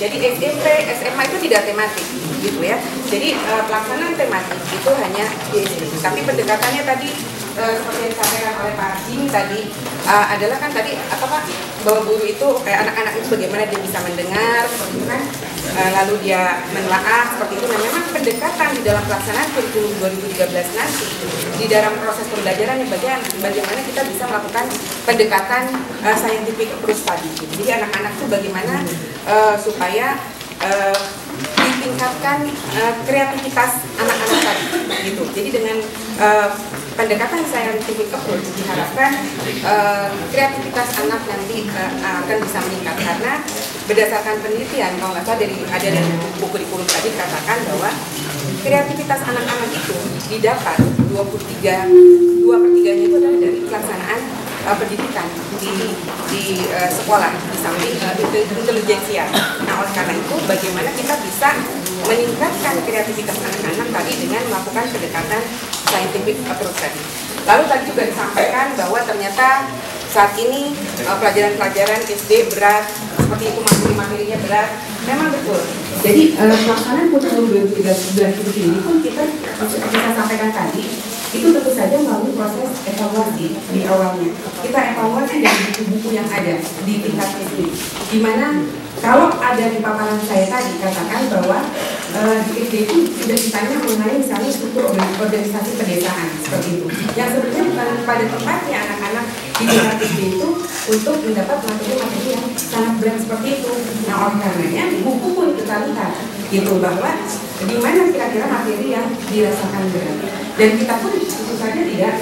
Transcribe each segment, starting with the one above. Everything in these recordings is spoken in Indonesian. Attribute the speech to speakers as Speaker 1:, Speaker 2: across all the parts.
Speaker 1: Jadi SMP, SMA itu tidak tematik, gitu ya. Jadi pelaksanaan tematik itu hanya di SD. Tapi pendekatannya tadi seperti yang disampaikan oleh Pak Jimmy tadi adalah kan tadi apa Pak, bahwa guru itu kayak anak-anak itu bagaimana dia bisa mendengar, seperti itu kan, lalu dia menelaah seperti itu. Nah memang pendekatan di dalam pelaksanaan kurikulum 2013 nanti di dalam proses pembelajaran yang bagaimana kita bisa melakukan pendekatan scientific approach tadi. Jadi anak-anak itu bagaimana supaya ditingkatkan kreativitas anak-anak tadi, gitu. Jadi dengan pendekatan scientific approach diharapkan kreativitas anak nanti akan bisa meningkat, karena berdasarkan penelitian kalau nggak salah ada dari buku kurikulum tadi katakan bahwa kreativitas anak-anak itu didapat 2/3-nya itu adalah dari pelaksanaan pendidikan di sekolah di samping intelijensia. Nah oleh karena itu bagaimana kita bisa meningkatkan kreativitas anak-anak tadi dengan melakukan pendekatan scientific approach tadi. Lalu tadi juga disampaikan bahwa ternyata saat ini pelajaran-pelajaran SD berat, seperti itu materi-materinya berat, memang betul. Jadi pelaksanaan kurikulum 2013 itu sendiri pun kita sampaikan tadi, itu tentu saja melalui proses evaluasi di awalnya. Kita evaluasi dari buku-buku yang ada di tingkat SD, di mana kalau ada di paparan saya tadi katakan bahwa di SD itu sudah ditanya mengenai misalnya struktur organisasi pedesaan seperti itu, yang sebetulnya bukan pada tempatnya anak-anak di tingkat SD itu untuk mendapat materi-materi yang sangat berat seperti itu. Nah oleh karenanya buku pun kita lihat gitu bahwa di mana kira-kira materi yang dirasakan berat, dan kita pun tentu saja tidak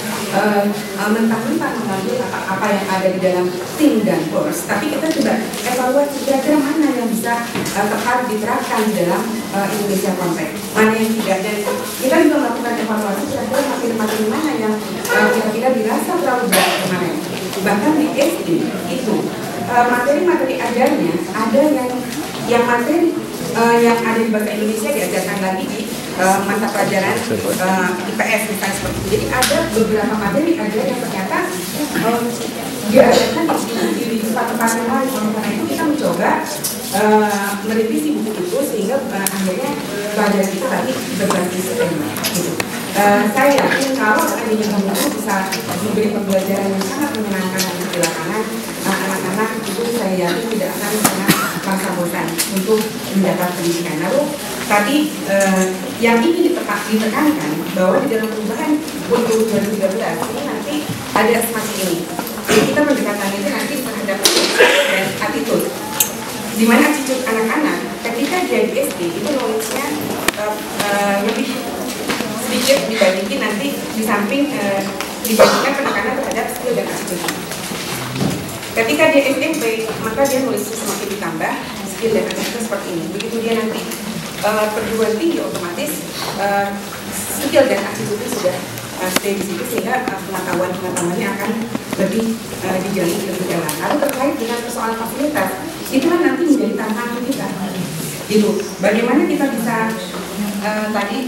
Speaker 1: mentah-mentah mengambil apa yang ada di dalam tim dan course, tapi kita coba evaluasi kira-kira mana yang bisa tepat diterapkan di dalam Indonesia konteks, mana yang tidak, dan kita juga melakukan evaluasi kira-kira materi-materi mana yang kira-kira dirasa terlalu berat kemarin. Bahkan di SD itu materi-materi ajarnya ada yang materi yang ada di bahasa Indonesia diajarkan lagi di mata pelajaran IPS misalnya seperti itu. Jadi ada beberapa materi ajar yang ternyata diajarkan di tempat-tempat yang lain. Karena itu kita mencoba merevisi buku itu sehingga akhirnya pelajaran kita tadi berbasis tema. Gitu. Saya yakin kalau seandainya kamu bisa memberi pembelajaran yang sangat menyenangkan di lapangan, anak-anak itu saya yakin tidak akan pernah merasa bosan untuk mendapat pendidikan. Lalu tadi yang ingin ditekankan bahwa di dalam perubahan kurikulum 2013 ini nanti ada semacam ini. Jadi kita pendekatan itu nanti terhadap dan attitude. Di mana attitude anak-anak ketika dia di SD itu knowledge-nya lebih sedikit dibandingin nanti di samping dibandingkan penekanan terhadap skill dan attitude. Ketika dia SMP, maka dia nulisnya semakin ditambah, skill dan attitude seperti ini. Begitu dia nanti perguruan tinggi, otomatis skill dan attitude sudah stay di situ, sehingga pengetahuan-pengetahuannya akan lebih dijalin lebih dalam. Lalu terkait dengan persoalan fasilitas, itu kan nanti menjadi tantangan kita. Itu bagaimana kita bisa tadi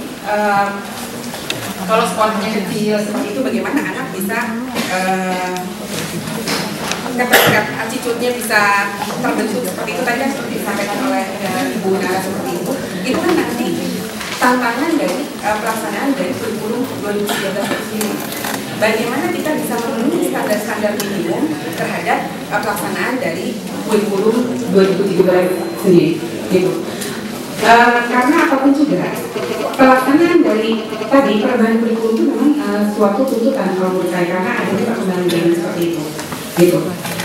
Speaker 1: kalau sekolahnya kecil seperti itu, bagaimana anak bisa attitude-nya bisa terbentuk seperti itu tadi, seperti disampaikan oleh Ibu Nara seperti itu kan nanti tantangan dari pelaksanaan dari kurikulum 2013 ini. Bagaimana kita bisa memenuhi standar-standar minimum terhadap pelaksanaan dari kurikulum 2013 sendiri, gitu. Karena apapun juga pelaksanaan dari tadi perubahan kurikulum itu memang suatu tuntutan kalau menurut saya, karena adanya perkembangan zaman seperti itu, gitu.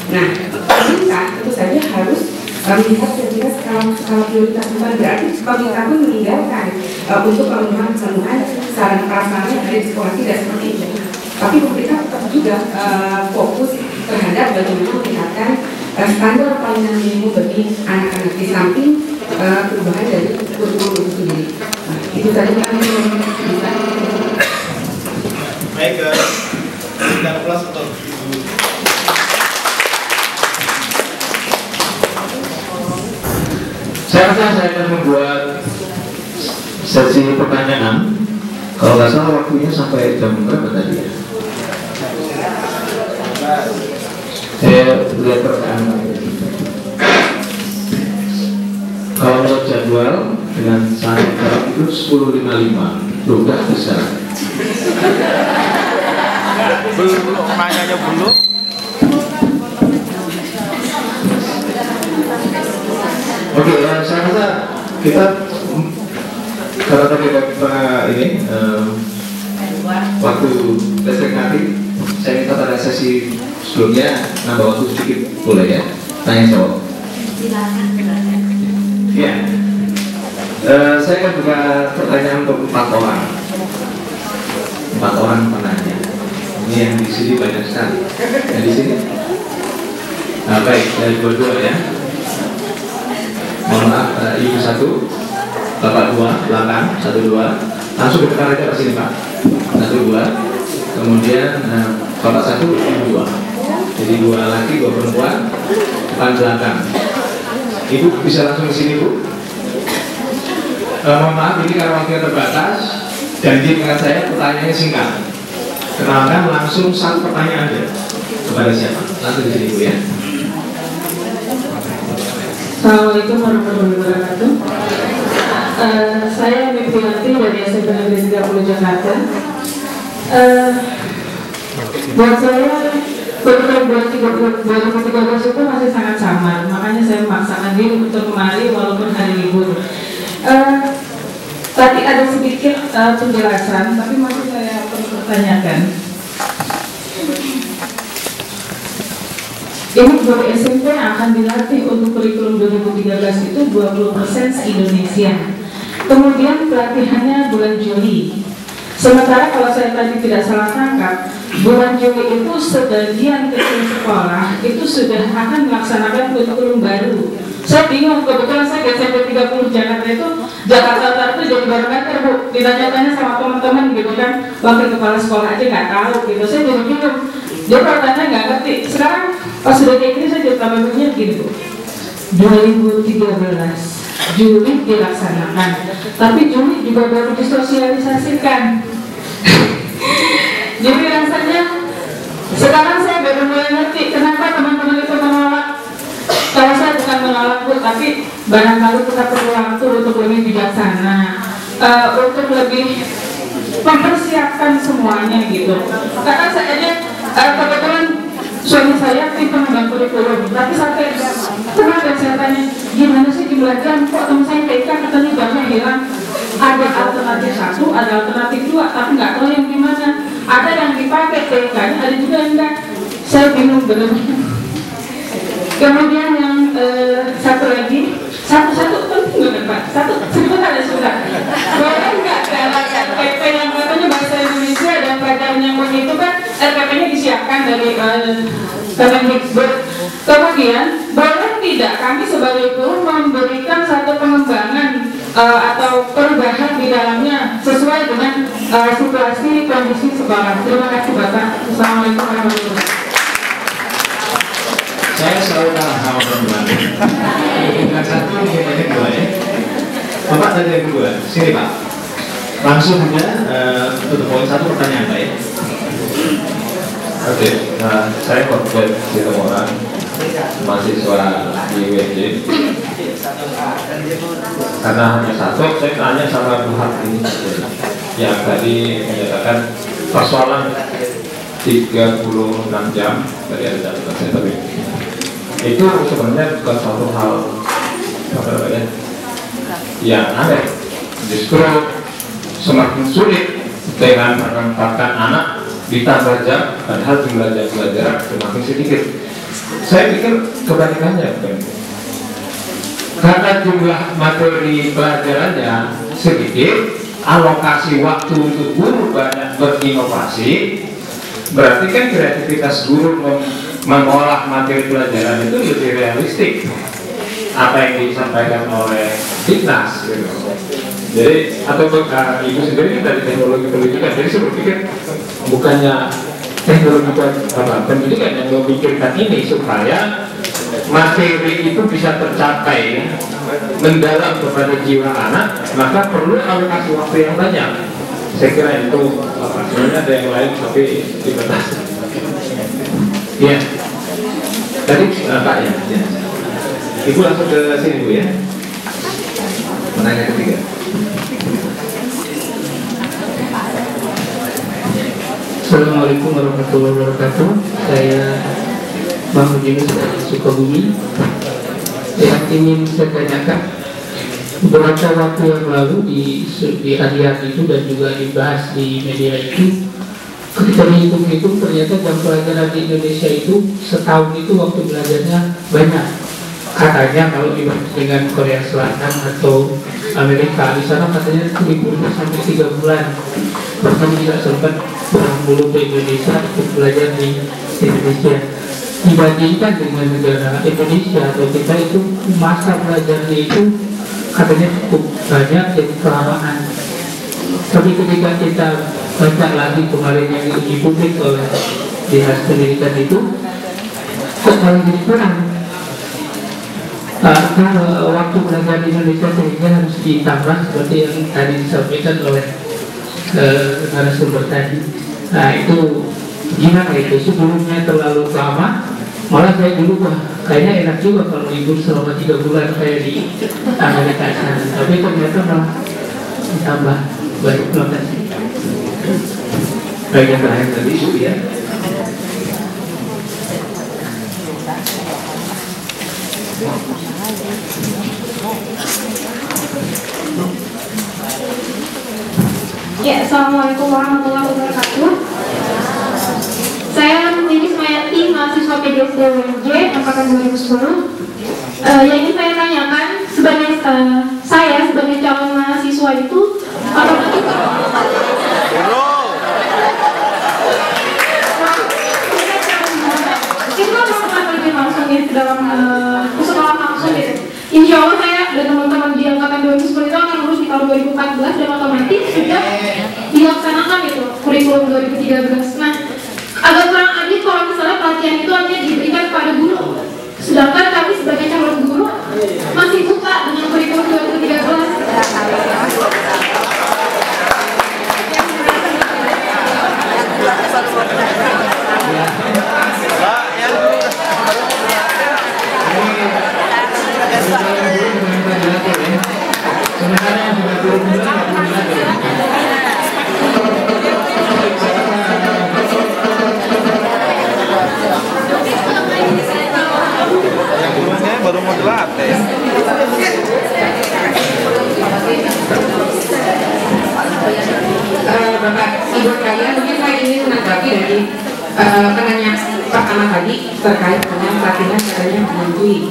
Speaker 1: Nah, pemerintah tentu saja harus melihat kira-kira skala prioritas, bukan berarti pemerintah pun meninggalkan untuk pemenuhan sarana prasarana yang ada di sekolah, tidak seperti itu. Tapi pemerintah tetap juga fokus terhadap bagaimana meningkatkan standar pelayanan minimum bagi anak-anak di samping perubahan dari kurikulum itu sendiri. Nah, itu tadi kami bisa.
Speaker 2: Baik, kita kelas untuk
Speaker 3: saya rasa saya akan membuat sesi pertanyaan. Kalau nggak salah waktunya sampai jam berapa tadi ya? Saya lihat pertanyaan. Kalau menurut jadwal dengan saya itu 10.55. Loh, udah bisa.
Speaker 2: Belum, nanyanya belum.
Speaker 3: Oke, saya rasa kita karena tadi ini waktu listrik nanti saya minta pada sesi sebelumnya nambah waktu sedikit, boleh ya? Tanya jawab. Ya, saya akan buka pertanyaan untuk 4 orang. 4 orang penanya. Ini yang di sini banyak sekali. Yang di sini. Nah, baik, dari dua-dua ya. Mohon maaf, ibu 1, bapak 2, belakang 1, 2. Langsung ditekan aja ke sini Pak. 1, 2. Kemudian bapak 1, ibu 2. Jadi 2 laki, 2 perempuan, depan belakang. Ibu bisa langsung ke sini Bu. Mohon maaf, ini karena waktunya terbatas. Janji dengan saya pertanyaannya singkat. Kenalkan langsung 1 pertanyaan aja. Kepada siapa? Langsung di sini Bu ya.
Speaker 4: Assalamualaikum warahmatullahi wabarakatuh. Saya Mifianti dari SMP Negeri 30 Jakarta. Buat saya pemilu 2013 itu masih sangat samar, makanya saya memaksakan diri untuk kemari walaupun hari libur. Tadi ada sedikit penjelasan, tapi masih saya perlu pertanyakan. Ini guru SMP akan dilatih untuk kurikulum 2013 itu 20% se-Indonesia. Kemudian pelatihannya bulan Juli. Sementara kalau saya tadi tidak salah tangkap, bulan Juli itu sebagian kecil sekolah itu sudah akan melaksanakan kurikulum baru. Saya bingung, kebetulan saya di SMP 30 Jakarta itu, Jakarta Utara itu jadi barometer Bu. Ditanya-tanya sama teman-teman gitu kan, wakil kepala sekolah aja nggak tahu gitu. Saya jadi bingung. Dia pertanyaannya nggak ngerti. Sekarang pas sudah kayak gini saya jadi tambah bingungnya gini Bu. 2013 Juli dilaksanakan, tapi Juli juga baru disosialisasikan. Jadi rasanya sekarang saya baru mulai ngerti kenapa teman-teman itu menolak. Kalau saya bukan menolak Bu, tapi barangkali kita perlu waktu untuk lebih bijaksana, untuk lebih mempersiapkan semuanya gitu. Karena saya aja kebetulan suami saya tim pengembangan kurikulum, tapi sampai pernah dan saya tanya gimana sih jumlah jam, kok teman saya TK katanya jamnya hilang. Ada alternatif 1, ada alternatif 2, tapi nggak tahu yang gimana. Ada yang dipakai TK-nya, ada juga yang enggak. Saya bingung benar-benar. Kemudian yang satu lagi, satu penting banget Pak. Sebentar ya sudah. Boleh nggak dalam RPP yang katanya bahasa Indonesia dan pelajaran yang begitu kan RPP-nya disiapkan dari Kemendikbud. Kemudian boleh tidak kami sebagai guru memberikan satu pengembangan atau perubahan di dalamnya sesuai dengan situasi kondisi sekolah. Terima kasih Bapak. Assalamualaikum warahmatullahi wabarakatuh.
Speaker 3: Saya selalu kalah sama perempuan. Yang 1, yang 2 ya. Bapak tadi yang 2, sini Pak. Langsung aja untuk poin 1 pertanyaan Pak ya. Oke, saya korban di orang mahasiswa di UNJ. Karena hanya 1, saya tanya sama pihak ini yang tadi menyatakan persoalan 36 jam dari ada catatan saya tadi. Itu sebenarnya bukan suatu hal yang aneh, justru semakin sulit dengan menempatkan anak ditambah jam, padahal jumlah jam belajar semakin sedikit. Saya pikir kebalikannya, karena jumlah materi pelajarannya sedikit, alokasi waktu untuk guru banyak berinovasi, berarti kan kreativitas guru mengolah materi pelajaran itu lebih realistik apa yang disampaikan oleh Dignas gitu. Jadi atau ibu sendiri dari teknologi pendidikan, jadi saya berpikir bukannya teknologi pendidikan yang memikirkan ini supaya materi itu bisa tercapai mendalam kepada jiwa anak, maka perlu alokasi waktu yang banyak. Saya kira itu sebenarnya ada yang lain tapi dibatasi. Iya. Tadi Pak ya. Ibu langsung ke sini Bu ya. Pertanyaan ketiga.
Speaker 5: Assalamualaikum warahmatullahi wabarakatuh. Saya Bang Jinus dari Sukabumi. Yang ingin saya tanyakan, beberapa waktu yang lalu di hari-hari itu dan juga dibahas di media itu, ketika dihitung-hitung ternyata jam pelajaran di Indonesia itu setahun itu waktu belajarnya banyak. Katanya kalau dibanding dengan Korea Selatan atau Amerika, di sana katanya liburnya sampai 3 bulan. Bahkan tidak sempat pulang dulu ke Indonesia untuk belajar di Indonesia. Dibandingkan dengan negara Indonesia atau kita itu masa belajarnya itu katanya cukup banyak jadi kelamaan. Tapi ketika kita baca lagi kemarin yang diuji publik oleh Dinas Pendidikan itu, kok malah jadi kurang. Karena waktu belajar di Indonesia sehingga harus ditambah seperti yang tadi disampaikan oleh narasumber tadi. Nah itu gimana itu? Sebelumnya terlalu lama, malah saya dulu kayaknya enak juga kalau libur selama 3 bulan kayak di Amerika sana. Tapi ternyata malah ditambah. Baik, terima kasih.
Speaker 3: Baik, yang terakhir tadi Bu ya.
Speaker 6: Ya, Assalamualaikum warahmatullahi wabarakatuh. Saya Nini Sumayati, mahasiswa PDSD UNJ angkatan 2010. Yang ingin saya tanyakan, sebagai saya sebagai calon mahasiswa itu otomatis langsung ya dalam sekolah langsung gitu. Insya Allah saya dan teman-teman di angkatan 2010 itu akan lulus di tahun 2014 dan otomatis sudah dilaksanakan gitu kurikulum 2013. Nah, agak kurang adil kalau misalnya pelatihan itu hanya diberikan kepada guru, sedangkan kami sebagai calon guru masih buka dengan kurikulum 2013.
Speaker 2: Baru mau dilatih.
Speaker 1: Bapak Ibu sekalian, mungkin saya ingin menanggapi dari penanya pertama tadi terkait dengan pelatihan katanya menyantui.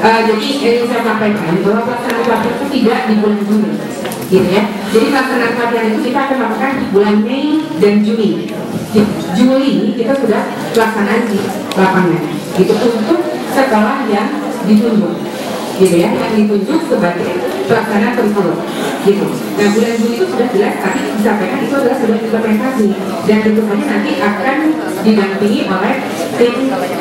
Speaker 1: Jadi ingin saya sampaikan bahwa pelaksanaan pelatihan itu tidak di bulan Juni, gitu ya. Jadi pelaksanaan pelatihan itu kita akan lakukan di bulan Mei dan Juni. Di Juli ini kita sudah pelaksanaan di lapangan, gitu untuk sekolah yang ditunjuk, gitu ya, yang ditunjuk sebagai pelaksana kurikulum, gitu. Nah bulan Juli itu sudah jelas tadi disampaikan itu adalah sudah implementasi dan tentu saja nanti akan didampingi oleh tim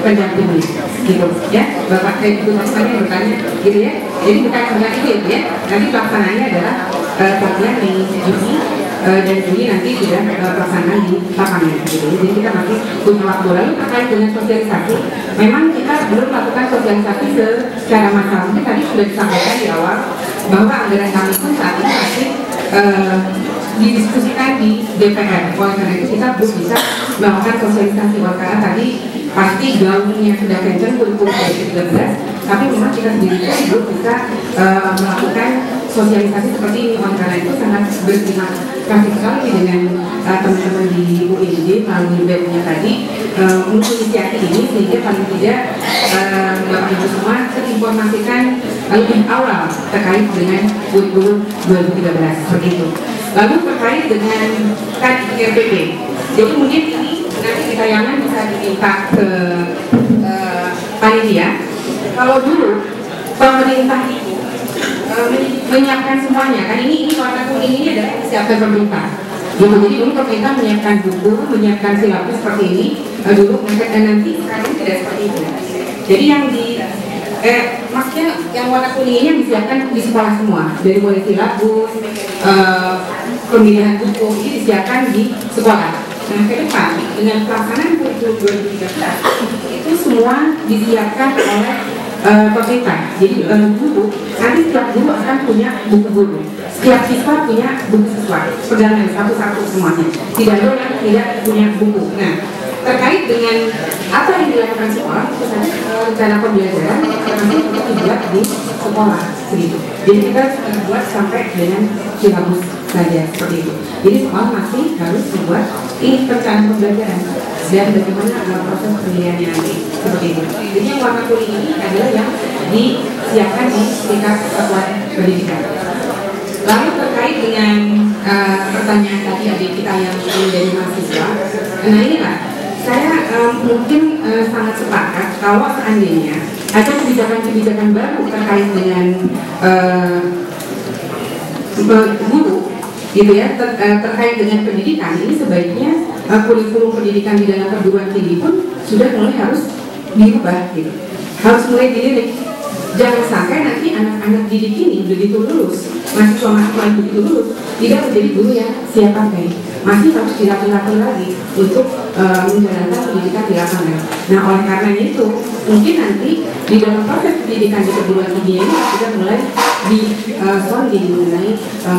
Speaker 1: pendampingi, gitu ya. Bapak itu tadi yang bertanya, gitu ya. Jadi bukan sebenarnya itu ya. Nanti pelaksanaannya adalah pelatihan di Juni dan Juli nanti sudah pelaksanaan di lapangan, gitu. Jadi kita masih punya waktu. Lalu terkait dengan sosialisasi, memang kita belum melakukan sosialisasi secara massal. Mungkin tadi sudah disampaikan di awal bahwa anggaran kami pun saat ini masih didiskusikan di DPR. Oleh karena itu kita belum bisa melakukan sosialisasi. Oleh karena tadi pasti gaungnya sudah kencang kurikulum 2013, tapi memang kita sendiri belum bisa melakukan sosialisasi seperti ini. Oleh karena itu sangat berterima kasih sekali dengan teman-teman di UNJ melalui BEM-nya tadi untuk inisiatif ini, sehingga paling tidak Bapak Ibu semua terinformasikan lebih awal terkait dengan kurikulum 2013 seperti itu. Lalu terkait dengan tadi RPP, jadi mungkin ini nanti di tayangan bisa diminta ke panitia. Kalau dulu pemerintah itu menyiapkan semuanya, kan ini warna kuning ini adalah disiapkan pemerintah. Gitu. Jadi dulu pemerintah menyiapkan buku, menyiapkan silabus seperti ini dulu, dan nanti sekarang tidak seperti itu. Jadi yang di maksudnya yang warna kuning ini disiapkan di sekolah semua, dari mulai silabus, pemilihan buku ini disiapkan di sekolah. Nah ke depan dengan pelaksanaan kurikulum 2013 itu semua disiapkan oleh pemerintah. Jadi guru, nanti setiap guru akan punya buku guru, setiap siswa punya buku siswa, pegangan satu-satu semuanya. Tidak ada yang tidak punya buku. Nah, terkait dengan apa yang dilakukan sekolah, misalnya rencana pembelajaran masih untuk dibuat di sekolah segitu. Jadi kita buat sampai dengan silabus saja seperti itu. Jadi sekolah masih harus membuat ini rencana pembelajaran dan bagaimana proses penilaiannya nanti seperti itu. Jadi yang warna kuning ini adalah yang disiapkan di tingkat satuan pendidikan. Lalu terkait dengan pertanyaan tadi adik kita yang menjadi mahasiswa, nah inilah saya mungkin sangat sepakat kalau seandainya ada kebijakan-kebijakan baru terkait dengan guru, gitu ya, terkait dengan pendidikan ini sebaiknya kurikulum pendidikan di dalam perguruan tinggi pun sudah mulai harus diubah, gitu, harus mulai dilirik. Jangan sampai nanti anak-anak didik ini begitu lulus, mahasiswa-mahasiswa yang begitu lulus tidak menjadi guru yang siap pakai, masih harus dilatih-latih lagi untuk menjalankan pendidikan di lapangan. Nah, oleh karenanya itu mungkin nanti di dalam proses pendidikan di perguruan tinggi ini sudah mulai sounding mengenai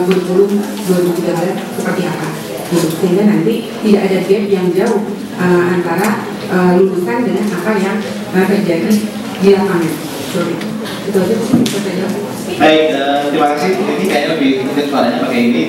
Speaker 1: kurikulum 2013 seperti apa, gitu. Sehingga nanti tidak ada gap yang jauh antara lulusan dengan apa yang terjadi di lapangan. Itu aja.
Speaker 7: Baik, terima kasih. Ini kayaknya lebih mungkin suaranya pakai ini.